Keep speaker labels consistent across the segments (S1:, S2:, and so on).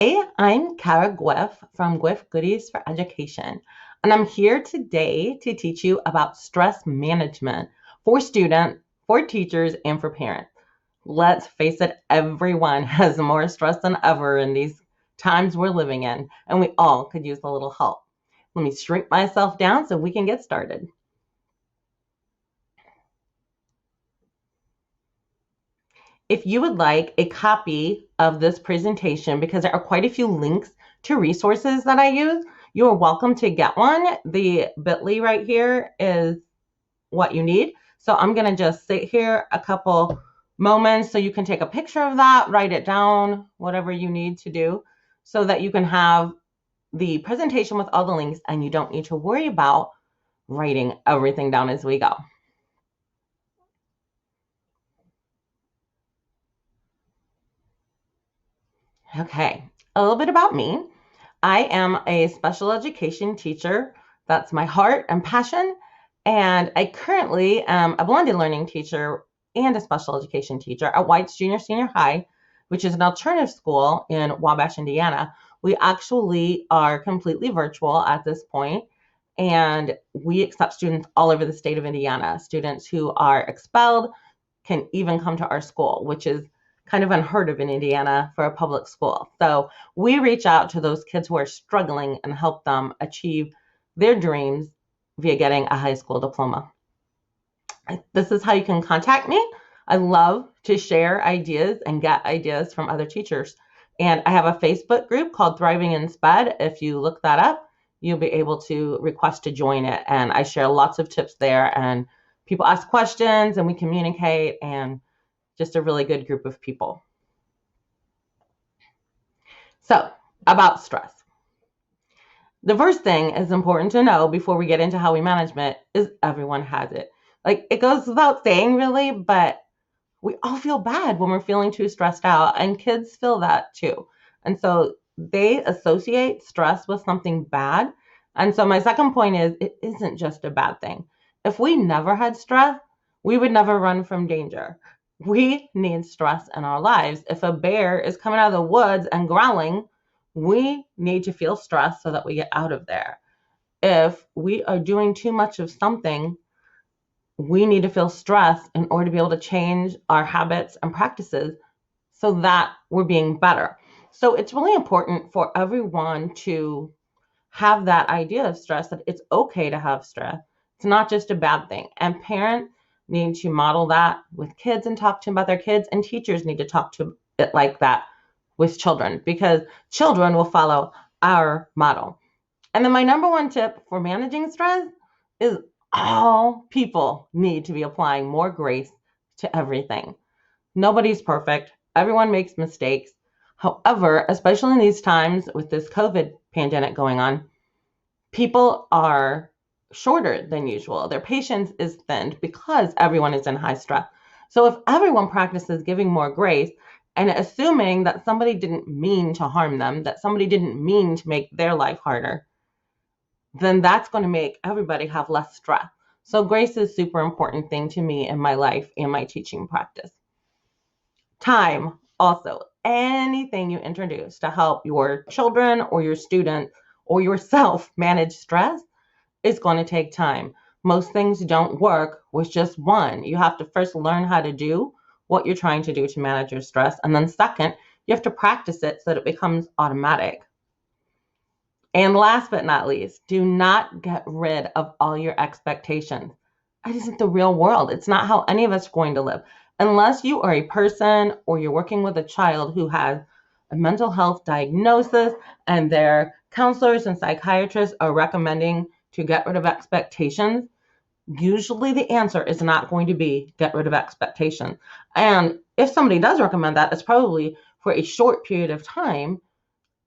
S1: Hey, I'm Kara Guiff from Guiff Goodies for Education, and I'm here today to teach you about stress management for students, for teachers, and for parents. Let's face it, everyone has more stress than ever in these times we're living in, and we all could use a little help. Let me shrink myself down so we can get started. If you would like a copy of this presentation, because there are quite a few links to resources that I use, you are welcome to get one. The bit.ly right here is what you need. So I'm going to just sit here a couple moments so you can take a picture of that, write it down, whatever you need to do, so that you can have the presentation with all the links and you don't need to worry about writing everything down as we go. Okay, a little bit about me. I am a special education teacher. That's my heart and passion. And I currently am a blended learning teacher and a special education teacher at White's Junior Senior High, which is an alternative school in Wabash, Indiana. We actually are completely virtual at this point, and we accept students all over the state of Indiana. Students who are expelled can even come to our school, which is kind of unheard of in Indiana for a public school. So we reach out to those kids who are struggling and help them achieve their dreams via getting a high school diploma. This is how you can contact me. I love to share ideas and get ideas from other teachers. And I have a Facebook group called Thriving in SPED. If you look that up, you'll be able to request to join it. And I share lots of tips there, and people ask questions and we communicate, and just a really good group of people. So, about stress. The first thing is important to know before we get into how we manage it is everyone has it. Like, it goes without saying, really, but we all feel bad when we're feeling too stressed out, and kids feel that too. And so they associate stress with something bad. And so my second point is it isn't just a bad thing. If we never had stress, we would never run from danger. We need stress in our lives. If a bear is coming out of the woods and growling, we need to feel stress so that we get out of there. If we are doing too much of something, we need to feel stress in order to be able to change our habits and practices so that we're being better. So it's really important for everyone to have that idea of stress, that it's okay to have stress. It's not just a bad thing. And parents need to model that with kids and talk to them about their kids, and teachers need to talk to it like that with children, because children will follow our model. And then my number one tip for managing stress is all people need to be applying more grace to everything. Nobody's perfect. Everyone makes mistakes. However, especially in these times with this COVID pandemic going on, people are shorter than usual. Their patience is thinned because everyone is in high stress. So if everyone practices giving more grace and assuming that somebody didn't mean to harm them, that somebody didn't mean to make their life harder, then that's going to make everybody have less stress. So grace is a super important thing to me in my life and my teaching practice. Time, also, anything you introduce to help your children or your students or yourself manage stress is going to take time. Most things don't work with just one. You have to first learn how to do what you're trying to do to manage your stress. And then second, you have to practice it so that it becomes automatic. And last but not least, do not get rid of all your expectations. That isn't the real world. It's not how any of us are going to live. Unless you are a person or you're working with a child who has a mental health diagnosis and their counselors and psychiatrists are recommending to get rid of expectations, usually the answer is not going to be get rid of expectations. And if somebody does recommend that, it's probably for a short period of time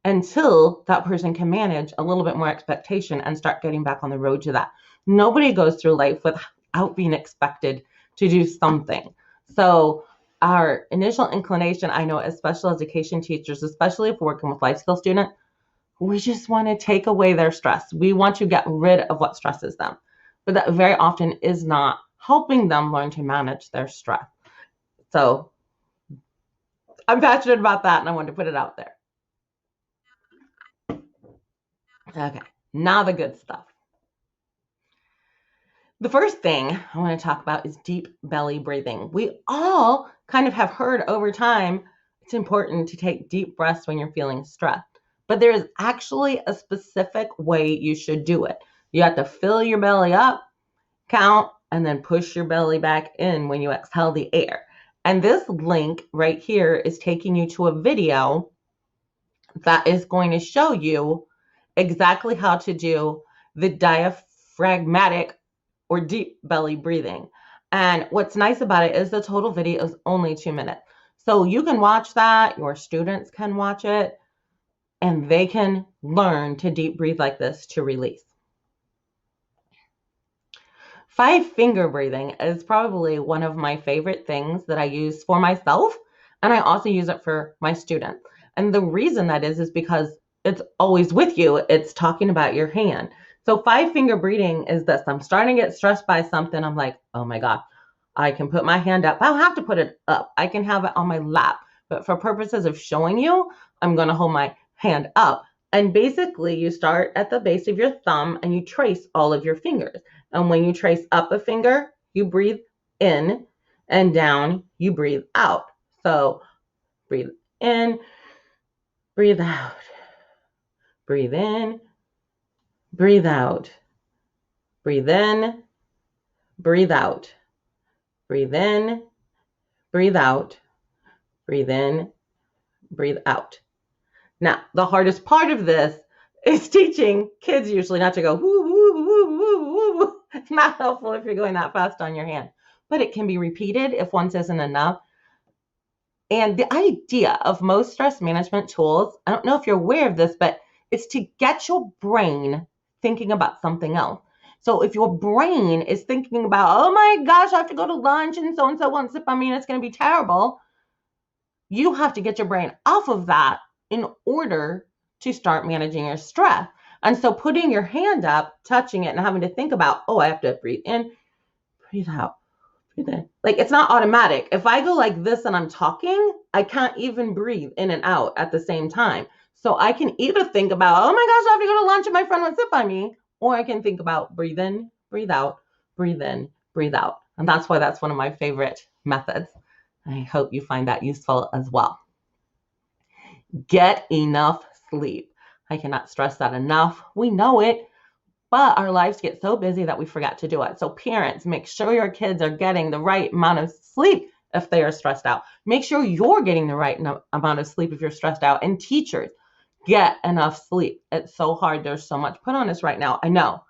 S1: until that person can manage a little bit more expectation and start getting back on the road to that. Nobody goes through life without being expected to do something. So our initial inclination, I know as special education teachers, especially if we're working with life skill students, we just want to take away their stress. We want to get rid of what stresses them. But that very often is not helping them learn to manage their stress. So I'm passionate about that, and I wanted to put it out there. Okay, now the good stuff. The first thing I want to talk about is deep belly breathing. We all kind of have heard over time it's important to take deep breaths when you're feeling stressed, but there is actually a specific way you should do it. You have to fill your belly up, count, and then push your belly back in when you exhale the air. And this link right here is taking you to a video that is going to show you exactly how to do the diaphragmatic or deep belly breathing. And what's nice about it is the total video is only 2 minutes. So you can watch that, your students can watch it, and they can learn to deep breathe like this to release. 5-finger breathing is probably one of my favorite things that I use for myself, and I also use it for my students. And the reason that is because it's always with you. It's talking about your hand. So 5-finger breathing is this. I'm starting to get stressed by something. I'm like, oh my God, I can put my hand up. I don't have to put it up. I can have it on my lap. But for purposes of showing you, I'm going to hold my hand up. And basically, you start at the base of your thumb and you trace all of your fingers. And when you trace up a finger, you breathe in, and down, you breathe out. So breathe in, breathe out, breathe in, breathe out, breathe in, breathe out, breathe in, breathe out, breathe in, breathe out. Now, the hardest part of this is teaching kids usually not to go woo, woo, woo, woo, woo. It's not helpful if you're going that fast on your hand, but it can be repeated if once isn't enough. And the idea of most stress management tools, I don't know if you're aware of this, but it's to get your brain thinking about something else. So if your brain is thinking about, oh my gosh, I have to go to lunch and so won't sip on me and it's going to be terrible, you have to get your brain off of that in order to start managing your stress. And so putting your hand up, touching it, and having to think about, oh, I have to breathe in, breathe out, breathe in. Like, it's not automatic. If I go like this and I'm talking, I can't even breathe in and out at the same time. So I can either think about, oh my gosh, I have to go to lunch and my friend won't sit by me, or I can think about breathe in, breathe out, breathe in, breathe out. And that's why that's one of my favorite methods. I hope you find that useful as well. Get enough sleep. I cannot stress that enough. We know it, but our lives get so busy that we forget to do it. So parents, make sure your kids are getting the right amount of sleep if they are stressed out. Make sure you're getting the right amount of sleep if you're stressed out. And teachers, get enough sleep. It's so hard. There's so much put on us right now. I know.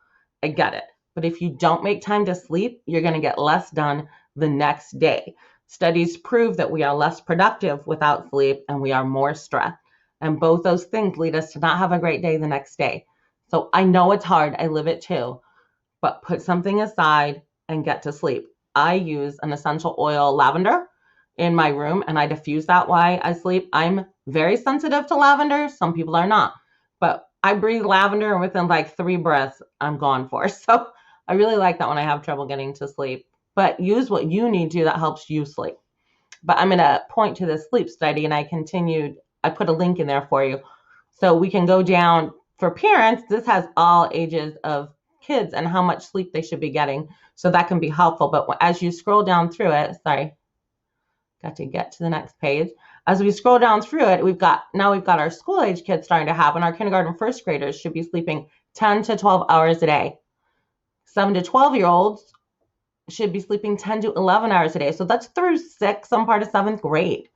S1: I get it. But if you don't make time to sleep, you're going to get less done the next day. Studies prove that we are less productive without sleep and we are more stressed. And both those things lead us to not have a great day the next day. So I know it's hard. I live it too. But put something aside and get to sleep. I use an essential oil lavender in my room and I diffuse that while I sleep. I'm very sensitive to lavender. Some people are not. But I breathe lavender and within like 3 breaths, I'm gone for. So I really like that when I have trouble getting to sleep. But use what you need to that helps you sleep. But I'm going to point to this sleep study and I put a link in there for you. So we can go down for parents. This has all ages of kids and how much sleep they should be getting. So that can be helpful. But as you scroll down through it, got to get to the next page. As we scroll down through it, we've got our school age kids starting to have, and our kindergarten first graders should be sleeping 10 to 12 hours a day. 7 to 12-year-olds should be sleeping 10 to 11 hours a day. So that's through 6th, some part of 7th grade.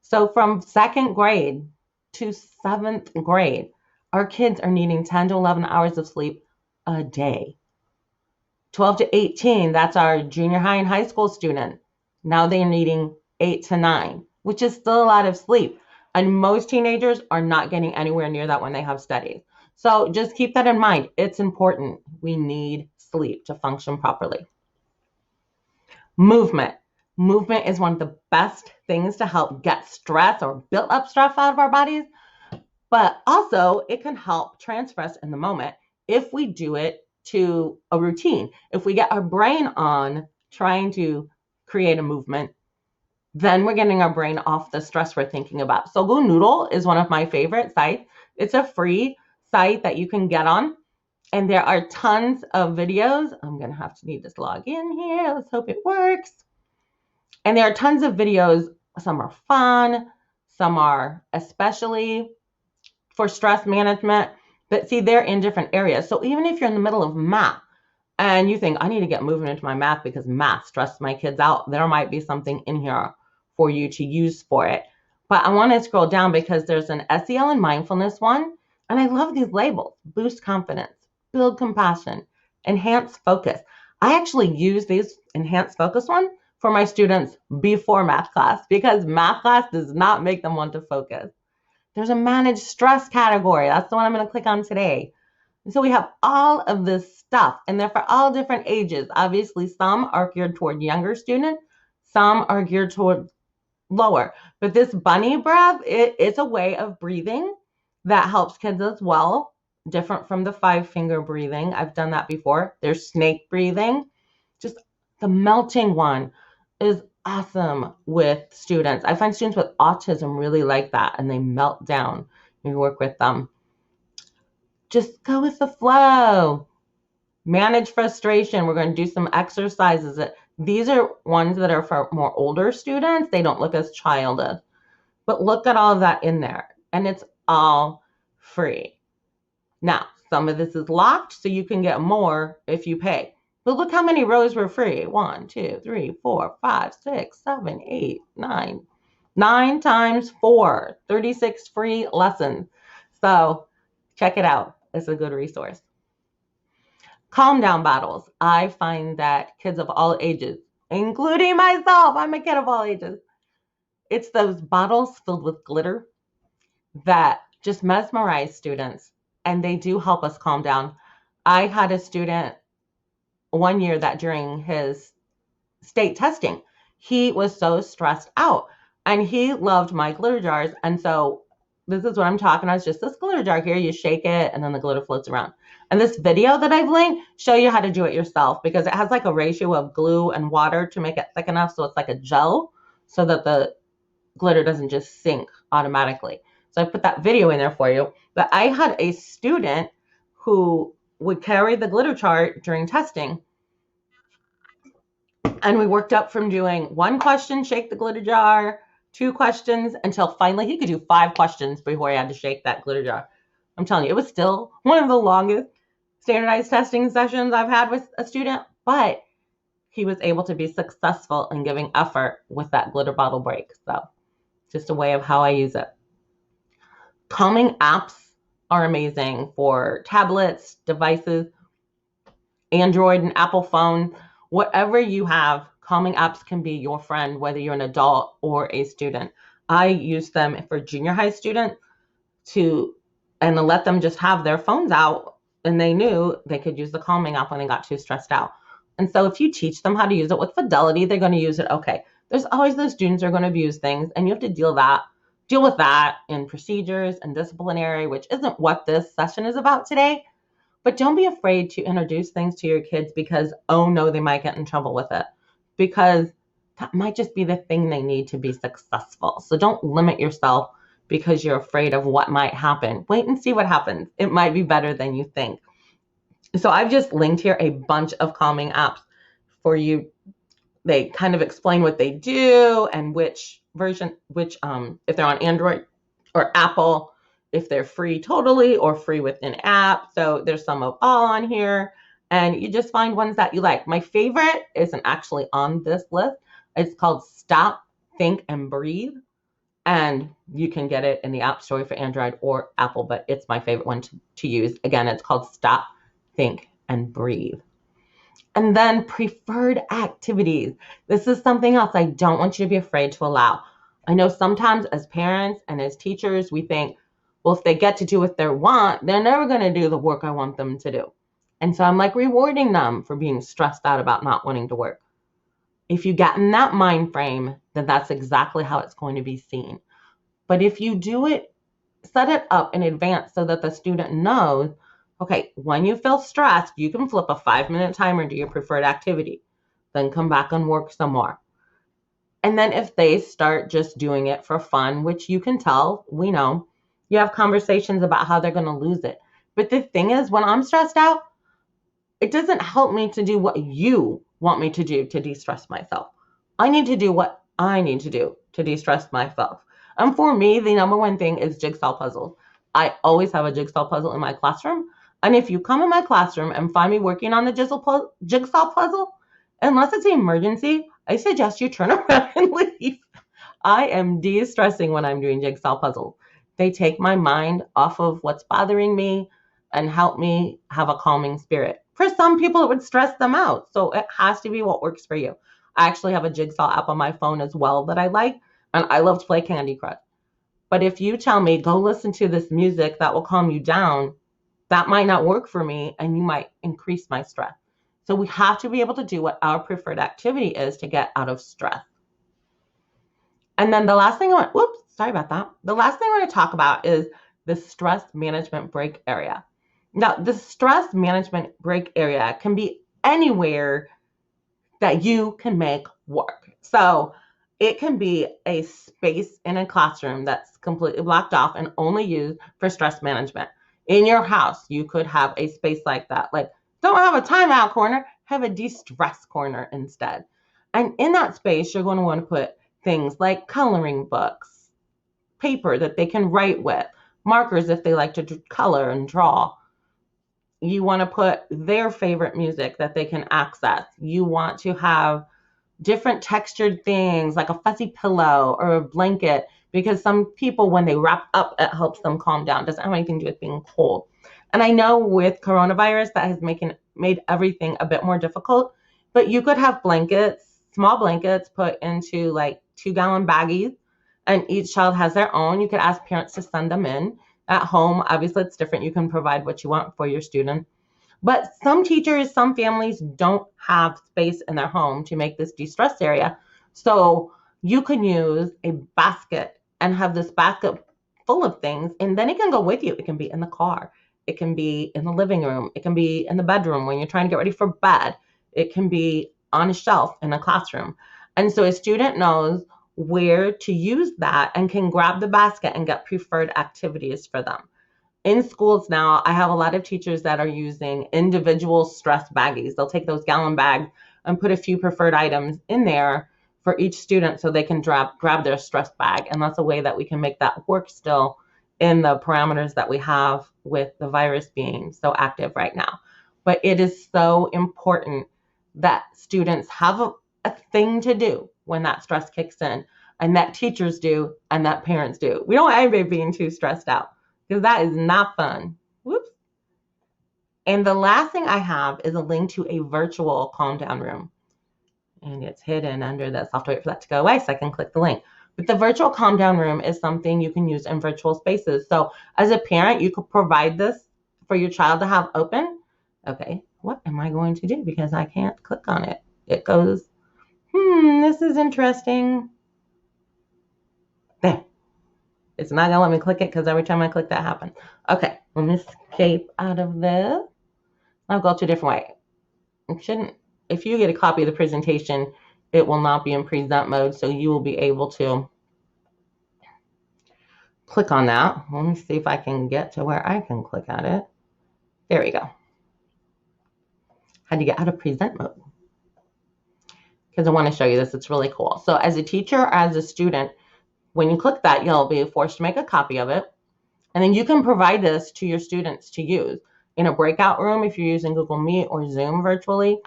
S1: So from 2nd grade to 7th grade, our kids are needing 10 to 11 hours of sleep a day. 12 to 18, that's our junior high and high school student. Now they're needing 8 to 9, which is still a lot of sleep. And most teenagers are not getting anywhere near that when they have studies. So just keep that in mind. It's important. We need sleep to function properly. Movement. Movement is one of the best things to help get stress or build up stress out of our bodies, but also it can help transfer us in the moment if we do it to a routine. If we get our brain on trying to create a movement, then we're getting our brain off the stress we're thinking about. So Go Noodle is one of my favorite sites. It's a free site that you can get on. And there are tons of videos. I'm going to need to log in here. Let's hope it works. And there are tons of videos. Some are fun. Some are especially for stress management. But see, they're in different areas. So even if you're in the middle of math and you think, I need to get moving into my math because math stresses my kids out, there might be something in here for you to use for it. But I want to scroll down because there's an SEL and mindfulness one. And I love these labels: boost confidence, build compassion, enhance focus. I actually use these enhanced focus one for my students before math class because math class does not make them want to focus. There's a managed stress category. That's the one I'm going to click on today. And so we have all of this stuff, and they're for all different ages. Obviously, some are geared toward younger students. Some are geared toward lower. But this bunny breath, it's a way of breathing that helps kids as well, different from the 5-finger breathing. I've done that before. There's snake breathing. Just the melting one is awesome with students. I find students with autism really like that, and they melt down when you work with them. Just go with the flow. Manage frustration. We're going to do some exercises. These are ones that are for more older students. They don't look as childish. But look at all of that in there. And it's all free. Now, some of this is locked, so you can get more if you pay. But look how many rows were free. 1, 2, 3, 4, 5, 6, 7, 8, 9. 9 times 4. 36 free lessons. So check it out. It's a good resource. Calm down battles. I find that kids of all ages, including myself, I'm a kid of all ages, it's those bottles filled with glitter that just mesmerize students, and they do help us calm down. I had a student one year that during his state testing, he was so stressed out, and he loved my glitter jars. And so this is what I'm talking about. It's just this glitter jar here. You shake it, and then the glitter floats around. And this video that I've linked show you how to do it yourself, because it has like a ratio of glue and water to make it thick enough so it's like a gel, so that the glitter doesn't just sink automatically. So I put that video in there for you. But I had a student who would carry the glitter chart during testing. And we worked up from doing 1 question, shake the glitter jar, 2 questions, until finally he could do 5 questions before he had to shake that glitter jar. I'm telling you, it was still one of the longest standardized testing sessions I've had with a student, but he was able to be successful in giving effort with that glitter bottle break. So just a way of how I use it. Calming apps are amazing for tablets, devices, Android and Apple phone. Whatever you have, calming apps can be your friend, whether you're an adult or a student. I use them for junior high students and let them just have their phones out, and they knew they could use the calming app when they got too stressed out. And so if you teach them how to use it with fidelity, they're going to use it. Okay, there's always those students who are going to abuse things, and you have to deal with that in procedures and disciplinary, which isn't what this session is about today. But don't be afraid to introduce things to your kids because, oh no, they might get in trouble with it, because that might just be the thing they need to be successful. So don't limit yourself because you're afraid of what might happen. Wait and see what happens. It might be better than you think. So I've just linked here a bunch of calming apps for you. They kind of explain what they do and which version, if they're on Android or Apple, if they're free totally or free within app. So there's some of all on here, and you just find ones that you like. My favorite isn't actually on this list. It's called Stop, Think, and Breathe. And you can get it in the App Store for Android or Apple, but it's my favorite one to use. Again, it's called Stop, Think, and Breathe. And then preferred activities. This is something else I don't want you to be afraid to allow. I know sometimes as parents and as teachers, we think, well, if they get to do what they want, they're never going to do the work I want them to do. And so I'm like rewarding them for being stressed out about not wanting to work. If you get in that mind frame, then that's exactly how it's going to be seen. But if you do it, set it up in advance so that the student knows, okay, when you feel stressed, you can flip a 5-minute timer to your preferred activity, then come back and work some more. And then if they start just doing it for fun, which you can tell, we know, you have conversations about how they're going to lose it. But the thing is, when I'm stressed out, it doesn't help me to do what you want me to do to de-stress myself. I need to do what I need to do to de-stress myself. And for me, the number one thing is jigsaw puzzles. I always have a jigsaw puzzle in my classroom. And if you come in my classroom and find me working on the jigsaw puzzle, unless it's an emergency, I suggest you turn around and leave. I am de-stressing when I'm doing jigsaw puzzles. They take my mind off of what's bothering me and help me have a calming spirit. For some people, it would stress them out. So it has to be what works for you. I actually have a jigsaw app on my phone as well that I like, and I love to play Candy Crush. But if you tell me, go listen to this music that will calm you down, that might not work for me and you might increase my stress. So we have to be able to do what our preferred activity is to get out of stress. And then the last thing sorry about that. The last thing I want to talk about is the stress management break area. Now, the stress management break area can be anywhere that you can make work. So it can be a space in a classroom that's completely blocked off and only used for stress management. In your house, you could have a space like that. Like, don't have a timeout corner, have a de-stress corner instead. And in that space, you're going to want to put things like coloring books, paper that they can write with, markers if they like to color and draw. You want to put their favorite music that they can access. You want to have different textured things like a fuzzy pillow or a blanket, because some people, when they wrap up, it helps them calm down. It doesn't have anything to do with being cold. And I know with coronavirus, that has made everything a bit more difficult, but you could have blankets, small blankets put into like 2-gallon baggies, and each child has their own. You could ask parents to send them in. At home, obviously it's different. You can provide what you want for your student. But some teachers, some families don't have space in their home to make this de-stress area. So you can use a basket and have this basket full of things, and then it can go with you. It can be in the car. It can be in the living room. It can be in the bedroom when you're trying to get ready for bed. It can be on a shelf in a classroom. And so a student knows where to use that and can grab the basket and get preferred activities for them. In schools now, I have a lot of teachers that are using individual stress baggies. They'll take those gallon bags and put a few preferred items in there for each student so they can grab their stress bag. And that's a way that we can make that work still in the parameters that we have with the virus being so active right now. But it is so important that students have a thing to do when that stress kicks in, and that teachers do, and that parents do. We don't want anybody being too stressed out, because that is not fun. Whoops. And the last thing I have is a link to a virtual calm down room. And it's hidden under this. I'll have to wait for that to go away so I can click the link. But the virtual calm down room is something you can use in virtual spaces. So as a parent, you could provide this for your child to have open. Okay, what am I going to do? Because I can't click on it. It goes, this is interesting. There. It's not gonna let me click it because every time I click that happens. Okay, let me escape out of this. I'll go to a different way. It shouldn't, if you get a copy of the presentation, it will not be in present mode, so you will be able to click on that. Let me see if I can get to where I can click at it. There we go. How do you get out of present mode? Because I want to show you this. It's really cool. So as a teacher or as a student, when you click that, you'll be forced to make a copy of it. And then you can provide this to your students to use in a breakout room if you're using Google Meet or Zoom virtually,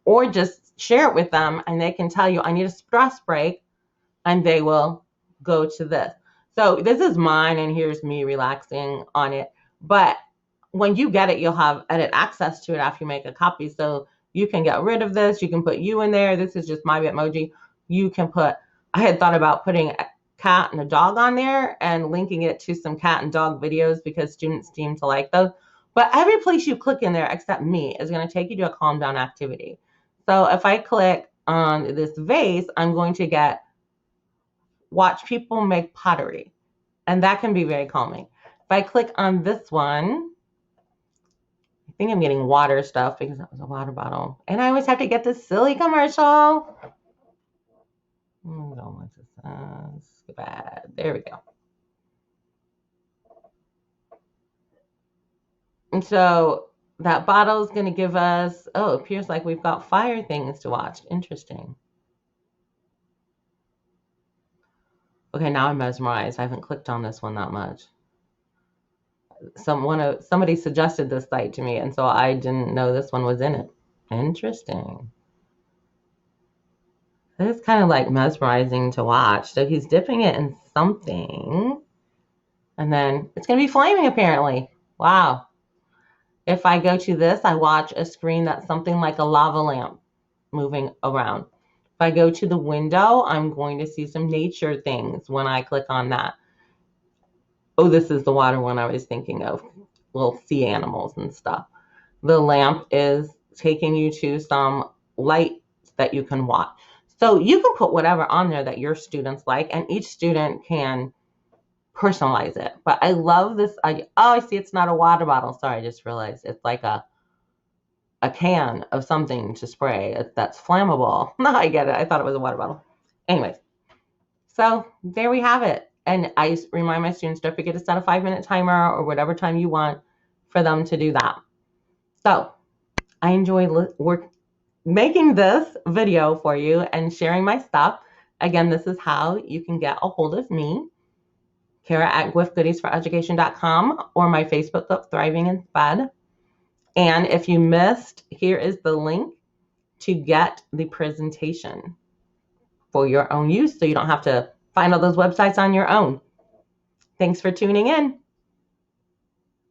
S1: or just share it with them and they can tell you, I need a stress break, and they will go to this. So this is mine, and here's me relaxing on it. But when you get it, you'll have edit access to it after you make a copy. So you can get rid of this. You can put you in there. This is just my Bitmoji. You can put, I had thought about putting a cat and a dog on there and linking it to some cat and dog videos because students seem to like those. But every place you click in there except me is going to take you to a calm down activity. So if I click on this vase, I'm going to get watch people make pottery, and that can be very calming. If I click on this one, I think I'm getting water stuff because that was a water bottle. And I always have to get this silly commercial. Bad. There we go. And so that bottle is going to give us, oh, it appears like we've got fire things to watch. Interesting. Okay, now I'm mesmerized. I haven't clicked on this one that much. Somebody suggested this site to me, and so I didn't know this one was in it. Interesting. It's kind of like mesmerizing to watch. So he's dipping it in something, and then it's going to be flaming apparently. Wow. If I go to this, I watch a screen that's something like a lava lamp moving around. If I go to the window, I'm going to see some nature things when I click on that. Oh, this is the water one I was thinking of. Little sea animals and stuff. The lamp is taking you to some lights that you can watch. So you can put whatever on there that your students like, and each student can personalize it. But I love this. I see it's not a water bottle. Sorry, I just realized it's like a can of something to spray that's flammable. No, I get it. I thought it was a water bottle. Anyways, so there we have it. And I remind my students, don't forget to set a 5-minute timer or whatever time you want for them to do that. So I enjoy making this video for you and sharing my stuff. Again, this is how you can get a hold of me, Kara at guiffgoodiesforeducation.com, or my Facebook group, Thriving in Sped. And if you missed, here is the link to get the presentation for your own use so you don't have to find all those websites on your own. Thanks for tuning in.